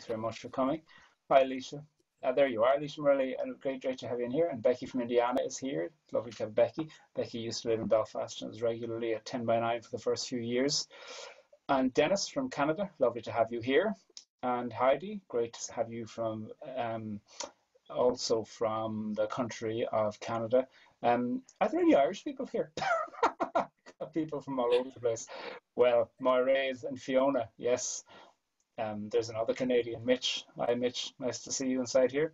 Thanks very much for coming. Hi, Alicia. There you are, Alicia Murley, and great to have you in here. And Becky from Indiana is here. Lovely to have Becky. Becky used to live in Belfast and was regularly at 10 by 9 for the first few years. And Dennis from Canada, lovely to have you here. And Heidi, great to have you from also from the country of Canada. Are there any Irish people here? People from all over the place. Well, Moiraise and Fiona, yes. There's another Canadian, Mitch. Hi, Mitch. Nice to see you inside here.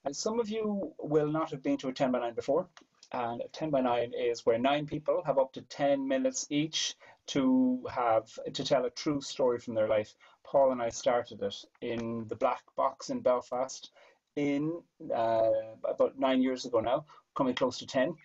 And some of you will not have been to a 10 by 9 before. And a 10 by 9 is where 9 people have up to 10 minutes each to tell a true story from their life. Paul and I started it in the Black Box in Belfast in about 9 years ago now, coming close to 10.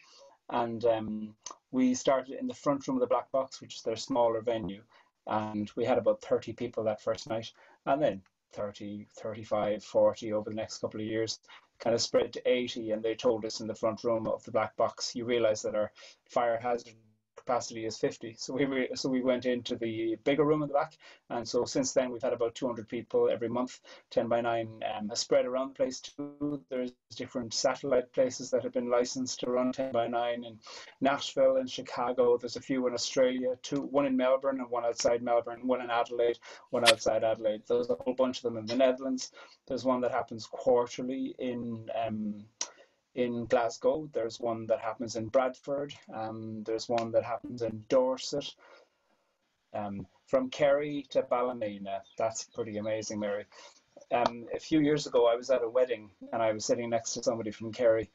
And we started in the front room of the Black Box, which is their smaller venue. And we had about 30 people that first night, and then 30, 35, 40 over the next couple of years, kind of spread to 80. And they told us in the front room of the Black Box, you realize that our fire hazard capacity is 50. So we went into the bigger room in the back. And so since then, we've had about 200 people every month. 10 by 9 has spread around the place too. There's different satellite places that have been licensed to run 10 by 9 in Nashville and Chicago. There's a few in Australia, one in Melbourne and one outside Melbourne, one in Adelaide, one outside Adelaide. There's a whole bunch of them in the Netherlands. There's one that happens quarterly in Glasgow. There's one that happens in Bradford. There's one that happens in Dorset. From Kerry to Ballymena. That's pretty amazing, Mary. A few years ago, I was at a wedding and I was sitting next to somebody from Kerry.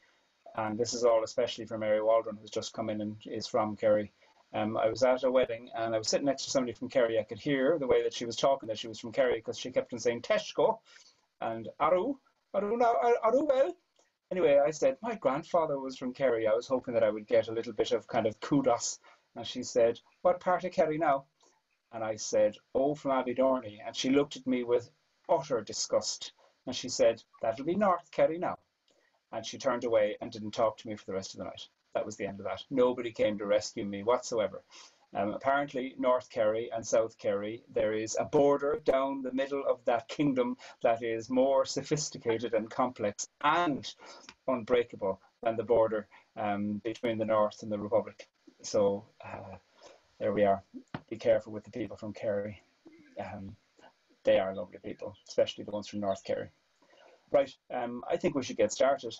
And this is all especially for Mary Waldron, who's just come in and is from Kerry. I was at a wedding and I was sitting next to somebody from Kerry. I could hear the way that she was talking that she was from Kerry because she kept on saying Teshko and Aru well. Anyway, I said, my grandfather was from Kerry. I was hoping that I would get a little bit of kind of kudos. And she said, what part of Kerry now? And I said, oh, from Abbeydorney. And she looked at me with utter disgust. And she said, that'll be North Kerry now. And she turned away and didn't talk to me for the rest of the night. That was the end of that. Nobody came to rescue me whatsoever. Apparently, North Kerry and South Kerry, there is a border down the middle of that kingdom that is more sophisticated and complex and unbreakable than the border between the North and the Republic. So there we are. Be careful with the people from Kerry. They are lovely people, especially the ones from North Kerry. Right, I think we should get started.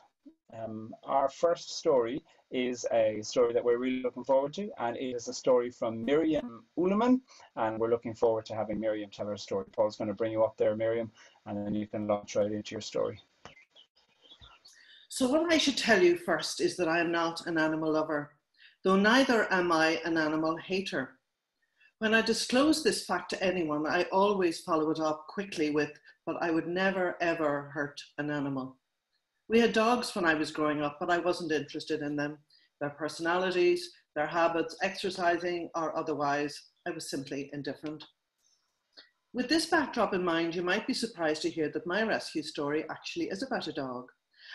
Our first story is a story that we're really looking forward to, and it is a story from Miriam Uhlemann, and we're looking forward to having Miriam tell her story. Paul's going to bring you up there, Miriam, and then you can launch right into your story. So what I should tell you first is that I am not an animal lover, though neither am I an animal hater. When I disclose this fact to anyone, I always follow it up quickly with, but I would never ever hurt an animal. We had dogs when I was growing up, but I wasn't interested in them, their personalities, their habits, exercising or otherwise. I was simply indifferent. With this backdrop in mind, you might be surprised to hear that my rescue story actually is about a dog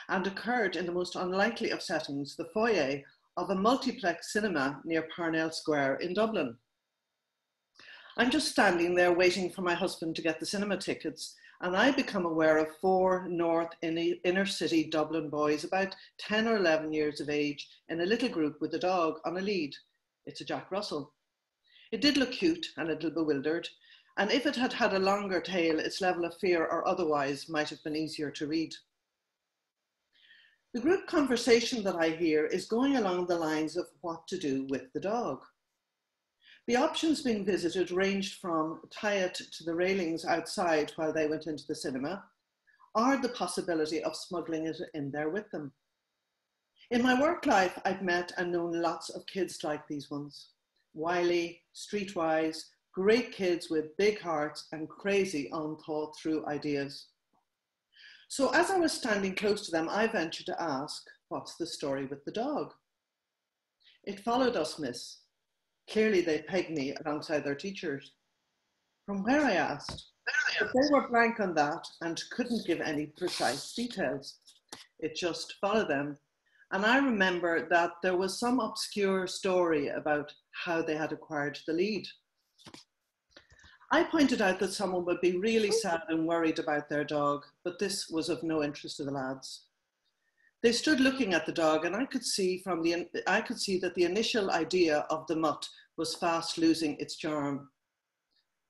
and occurred in the most unlikely of settings, the foyer of a multiplex cinema near Parnell Square in Dublin. I'm just standing there waiting for my husband to get the cinema tickets, and I become aware of 4 north inner city Dublin boys about 10 or 11 years of age in a little group with a dog on a lead. It's a Jack Russell. It did look cute and a little bewildered, and if it had had a longer tail, its level of fear or otherwise might have been easier to read. The group conversation that I hear is going along the lines of what to do with the dog. The options being visited ranged from tie it to the railings outside while they went into the cinema, or the possibility of smuggling it in there with them. In my work life, I've met and known lots of kids like these ones. Wily, streetwise, great kids with big hearts and crazy, unthought through ideas. So as I was standing close to them, I ventured to ask, what's the story with the dog? It followed us, miss. Clearly they pegged me alongside their teachers. From where, I asked, but they were blank on that and couldn't give any precise details. It just followed them. And I remember that there was some obscure story about how they had acquired the lead. I pointed out that someone would be really sad and worried about their dog, but this was of no interest to the lads. They stood looking at the dog, and I could see that the initial idea of the mutt was fast losing its charm.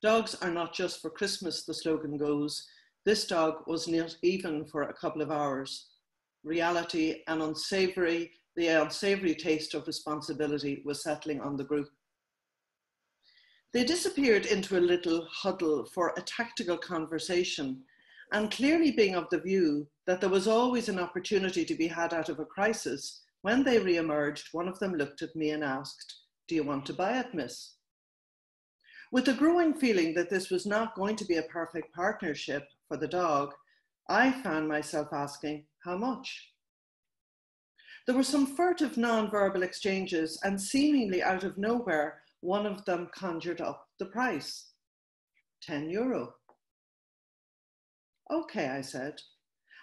Dogs are not just for Christmas, the slogan goes. This dog was not even for a couple of hours. Reality and the unsavory taste of responsibility was settling on the group. They disappeared into a little huddle for a tactical conversation, and clearly being of the view that there was always an opportunity to be had out of a crisis, when they re-emerged, one of them looked at me and asked, "Do you want to buy it, miss?" With a growing feeling that this was not going to be a perfect partnership for the dog, I found myself asking, how much? There were some furtive non-verbal exchanges, and seemingly out of nowhere, one of them conjured up the price, €10. Okay, I said.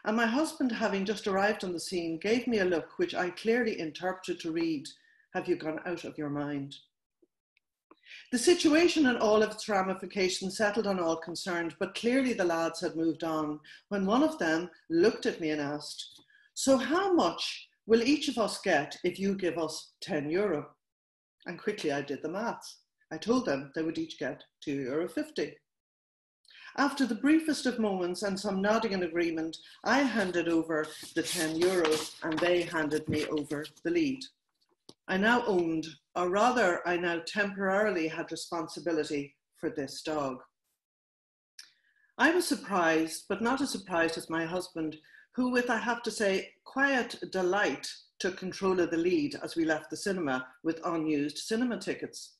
And my husband, having just arrived on the scene, gave me a look which I clearly interpreted to read, "Have you gone out of your mind?" The situation and all of its ramifications settled on all concerned, but clearly the lads had moved on when one of them looked at me and asked, "So how much will each of us get if you give us €10? And quickly I did the maths. I told them they would each get €2.50. After the briefest of moments and some nodding in agreement, I handed over the €10 and they handed me over the lead. I now owned, or rather I now temporarily had responsibility for this dog. I was surprised, but not as surprised as my husband, who, with, I have to say, quiet delight, took control of the lead as we left the cinema with unused cinema tickets.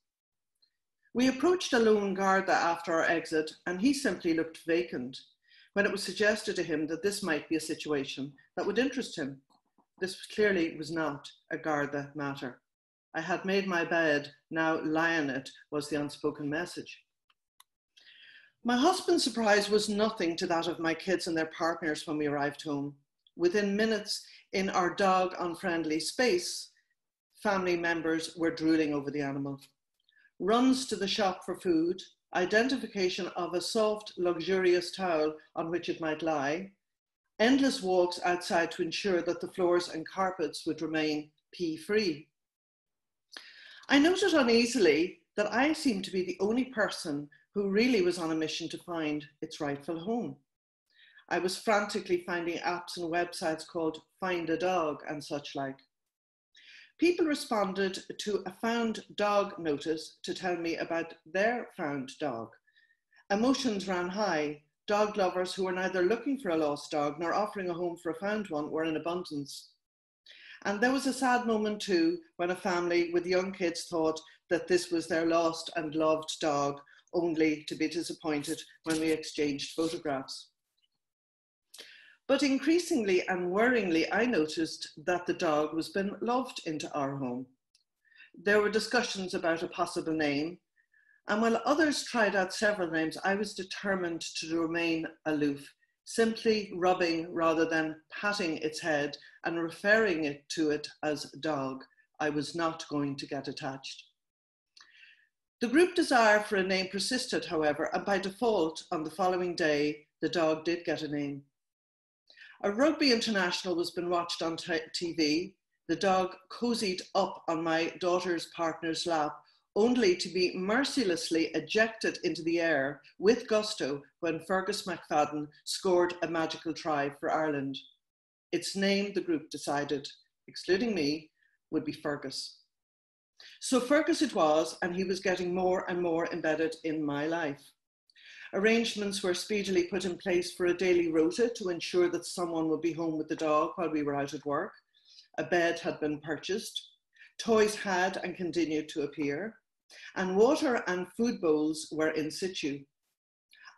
We approached a lone Garda after our exit, and he simply looked vacant when it was suggested to him that this might be a situation that would interest him. This clearly was not a Garda matter. I had made my bed, now lie on it, was the unspoken message. My husband's surprise was nothing to that of my kids and their partners when we arrived home. Within minutes, in our dog-unfriendly space, family members were drooling over the animal. Runs to the shop for food, identification of a soft, luxurious towel on which it might lie, endless walks outside to ensure that the floors and carpets would remain pee-free. I noted uneasily that I seemed to be the only person who really was on a mission to find its rightful home. I was frantically finding apps and websites called Find a Dog and such like. People responded to a found dog notice to tell me about their found dog. Emotions ran high. Dog lovers who were neither looking for a lost dog nor offering a home for a found one were in abundance. And there was a sad moment too when a family with young kids thought that this was their lost and loved dog, only to be disappointed when we exchanged photographs. But increasingly and worryingly, I noticed that the dog was being loved into our home. There were discussions about a possible name, and while others tried out several names, I was determined to remain aloof, simply rubbing rather than patting its head and referring to it as dog. I was not going to get attached. The group desire for a name persisted, however, and by default, on the following day, the dog did get a name. A rugby international was being watched on TV. The dog cozied up on my daughter's partner's lap, only to be mercilessly ejected into the air with gusto when Fergus McFadden scored a magical try for Ireland. Its name, the group decided, excluding me, would be Fergus. So Fergus it was, and he was getting more and more embedded in my life. Arrangements were speedily put in place for a daily rota to ensure that someone would be home with the dog while we were out at work. A bed had been purchased. Toys had and continued to appear. And water and food bowls were in situ.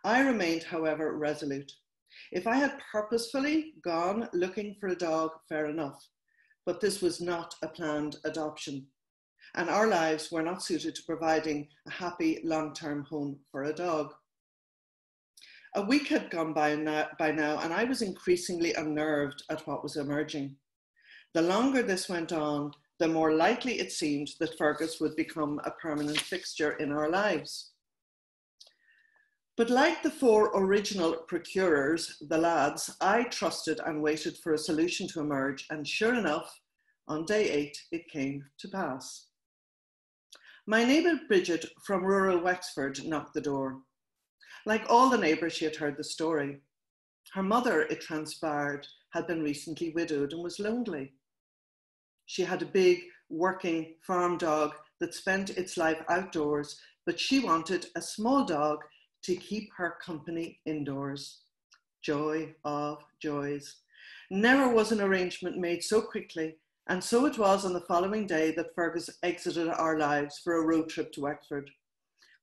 I remained, however, resolute. If I had purposefully gone looking for a dog, fair enough. But this was not a planned adoption. And our lives were not suited to providing a happy long-term home for a dog. A week had gone by now, and I was increasingly unnerved at what was emerging. The longer this went on, the more likely it seemed that Fergus would become a permanent fixture in our lives. But like the four original procurers, the lads, I trusted and waited for a solution to emerge, and sure enough, on day 8, it came to pass. My neighbour Bridget from rural Wexford knocked the door. Like all the neighbours, she had heard the story. Her mother, it transpired, had been recently widowed and was lonely. She had a big working farm dog that spent its life outdoors, but she wanted a small dog to keep her company indoors. Joy of joys. Never was an arrangement made so quickly, and so it was on the following day that Fergus exited our lives for a road trip to Wexford,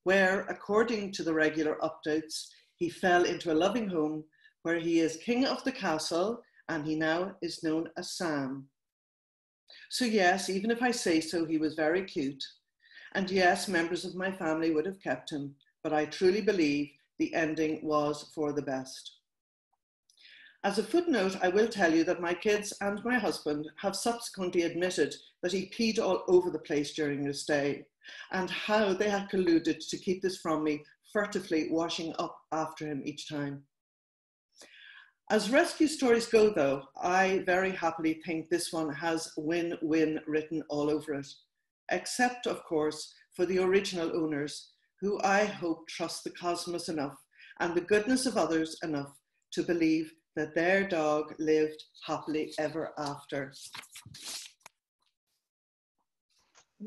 where, according to the regular updates, he fell into a loving home where he is king of the castle and he now is known as Sam. So yes, even if I say so, he was very cute. And yes, members of my family would have kept him, but I truly believe the ending was for the best. As a footnote, I will tell you that my kids and my husband have subsequently admitted that he peed all over the place during his stay, and how they had colluded to keep this from me, furtively washing up after him each time. As rescue stories go, though, I very happily think this one has win-win written all over it, except, of course, for the original owners, who I hope trust the cosmos enough and the goodness of others enough to believe that their dog lived happily ever after.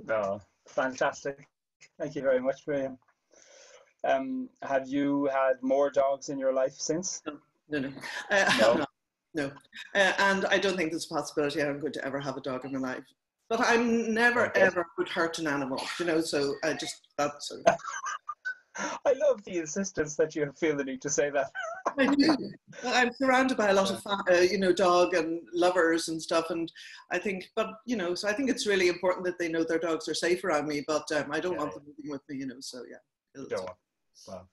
Oh, fantastic. Thank you very much, Miriam. Have you had more dogs in your life since? No. No? No. And I don't think there's a possibility I'm going to ever have a dog in my life. But I'm never, ever would hurt an animal, you know, so I just, that's... I love the insistence that you feel the need to say that. I do. I'm surrounded by a lot of, you know, dog and lovers and stuff. And I think, but, you know, so I think it's really important that they know their dogs are safe around me, but I don't want them living with me, you know, so yeah. Don't want. Well,